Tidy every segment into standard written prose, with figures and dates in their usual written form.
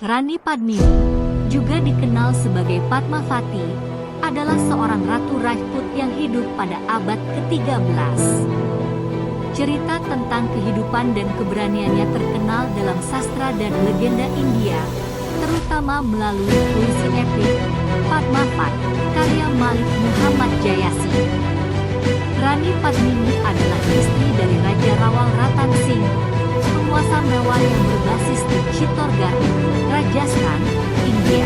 Rani Padmini, juga dikenal sebagai Padmavati, adalah seorang ratu Rajput yang hidup pada abad ke-13. Cerita tentang kehidupan dan keberaniannya terkenal dalam sastra dan legenda India, terutama melalui puisi epik Padmavat karya Malik Muhammad Jayassi. Rani Padmini adalah istri dari Raja Rawal Ratan Singh, penguasa mewah yang berbasis di Chittorgarh, Rajasthan, India.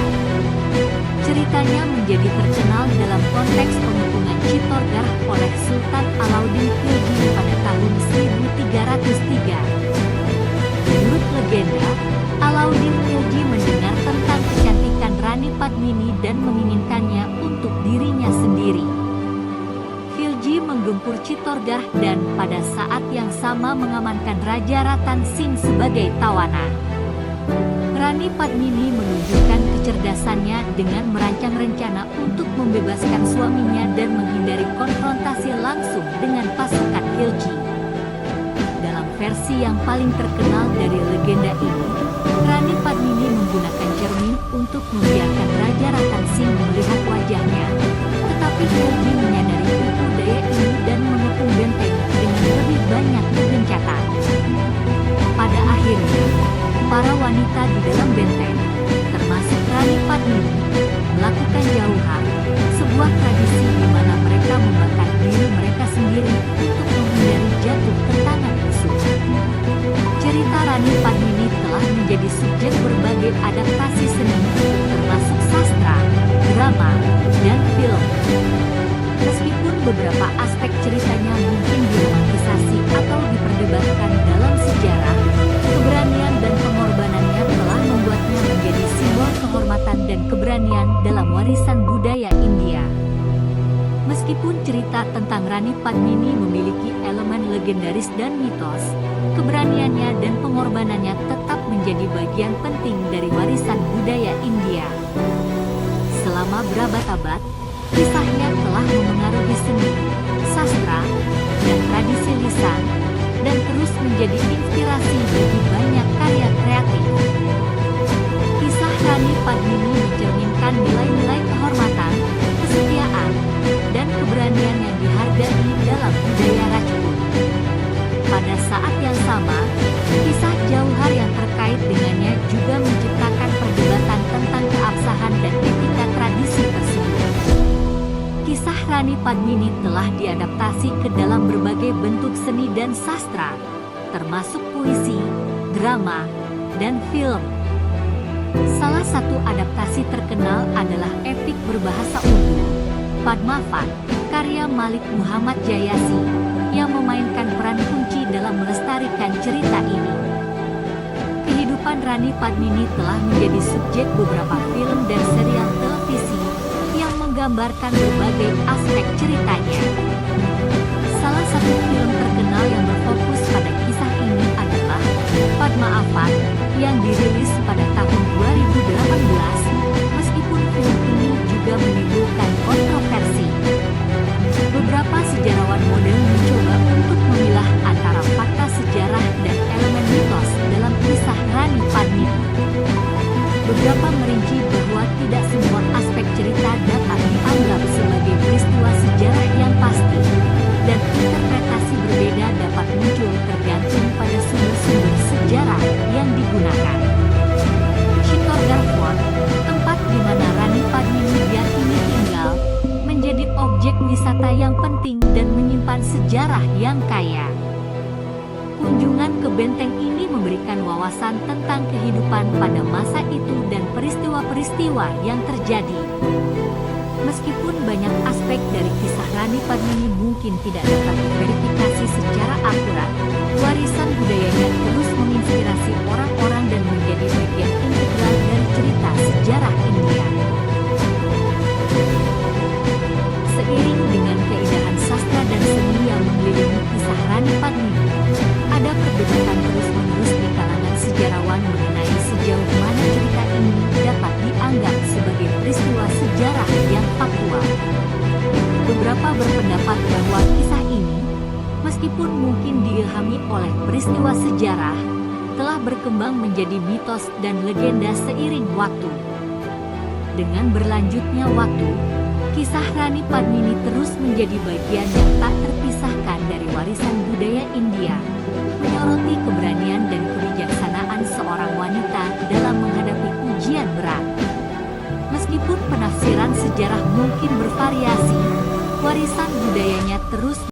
Ceritanya menjadi terkenal dalam konteks pengepungan Chittorgarh oleh Sultan Alauddin Khilji pada tahun 1303. Menurut legenda, Alauddin Khilji mendengar tentang kecantikan Rani Padmini dan menginginkannya untuk dirinya sendiri. Khilji menggempur Chittorgarh dan pada saat yang sama mengamankan Raja Ratan Singh sebagai tawanan. Rani Padmini menunjukkan kecerdasannya dengan merancang rencana untuk membebaskan suaminya dan menghindari konfrontasi langsung dengan pasukan Khilji. Dalam versi yang paling terkenal dari legenda ini, Rani Padmini menggunakan cermin untuk membiarkan Raja Ratan Singh melihat wajahnya, tetapi Khilji menyadari tipu daya ini dan mengepung benteng dengan lebih banyak kegencatan. Pada akhirnya, para wanita di dalam benteng, termasuk Rani Padmini, melakukan jauhar, sebuah tradisi di mana mereka membakar diri mereka sendiri untuk menghindari jatuh ke tangan musuh. Cerita Rani Padmini telah menjadi subjek berbagai adaptasi seni, termasuk sastra, drama, dan film. Meskipun beberapa aspek ceritanya mungkin diromantisasi atau diperdebatkan dalam sejarah, keberanian dan pengorbanannya telah membuatnya menjadi simbol kehormatan dan keberanian dalam warisan budaya India. Meskipun cerita tentang Rani Padmini memiliki elemen legendaris dan mitos, keberaniannya dan pengorbanannya tetap menjadi bagian penting dari warisan budaya India. Selama berabad-abad, kisahnya telah memengaruhi seni, sastra, dan tradisi lisan, dan terus menjadi inspirasi bagi banyak karya kreatif. Kisah Rani Padmini mencerminkan nilai-nilai kehormatan, kesetiaan, dan keberanian yang dihargai dalam budaya Rajput. Pada saat yang sama, kisah jauhar yang terkait dengannya juga menciptakan perdebatan tentang keabsahan dan etika tradisi tersebut. Kisah Rani Padmini telah diadaptasi ke dalam berbagai bentuk seni dan sastra, termasuk puisi, drama, dan film. Salah satu adaptasi terkenal adalah epik berbahasa Urdu, Padmavat, karya Malik Muhammad Jayassi, yang memainkan peran kunci dalam melestarikan cerita ini. Kehidupan Rani Padmini telah menjadi subjek beberapa film dan serial televisi yang menggambarkan berbagai aspek ceritanya. Salah satu film terkenal yang berfokus pada kisah ini adalah Padmaavat yang dirilis pada tahun 2018, meskipun film ini juga menimbulkan kontroversi. Beberapa sejarawan modern mencoba untuk memilah antara fakta sejarah dan elemen mitos dalam kisah Rani Padmini. Beberapa merinci bahwa tidak semua aspek cerita dapat dianggap sebagai peristiwa sejarah yang pasti, dan interpretasi berbeda dapat muncul tergantung pada sumber-sumber sejarah yang digunakan. Chittorgarh Fort, tempat di mana Rani Padmini diyakini tinggal, menjadi objek wisata yang penting dan menyimpan sejarah yang kaya. Kunjungan ke benteng ini memberikan wawasan tentang kehidupan pada masa itu dan peristiwa-peristiwa yang terjadi. Meskipun banyak aspek dari kisah Rani Padmini mungkin tidak dapat diverifikasi secara akurat, warisan budayanya terus menginspirasi orang-orang dan menjadi bagian integral dari cerita sejarah India. Seiring dengan keindahan sastra dan seni yang mengelilingi kisah Rani Padmini, ada perdebatan terus-menerus di kalangan sejarawan mengenai sejauh mana cerita ini dapat dianggap sebagai peristiwa sejarah yang faktual. Beberapa berpendapat bahwa kisah ini, meskipun mungkin diilhami oleh peristiwa sejarah, telah berkembang menjadi mitos dan legenda seiring waktu. Dengan berlanjutnya waktu, kisah Rani Padmini terus menjadi bagian yang tak terpisahkan dari warisan budaya India, menyoroti keberanian dan kebijaksanaan seorang wanita dalam menghadapi ujian berat. Meskipun penafsiran sejarah mungkin bervariasi, warisan budayanya terus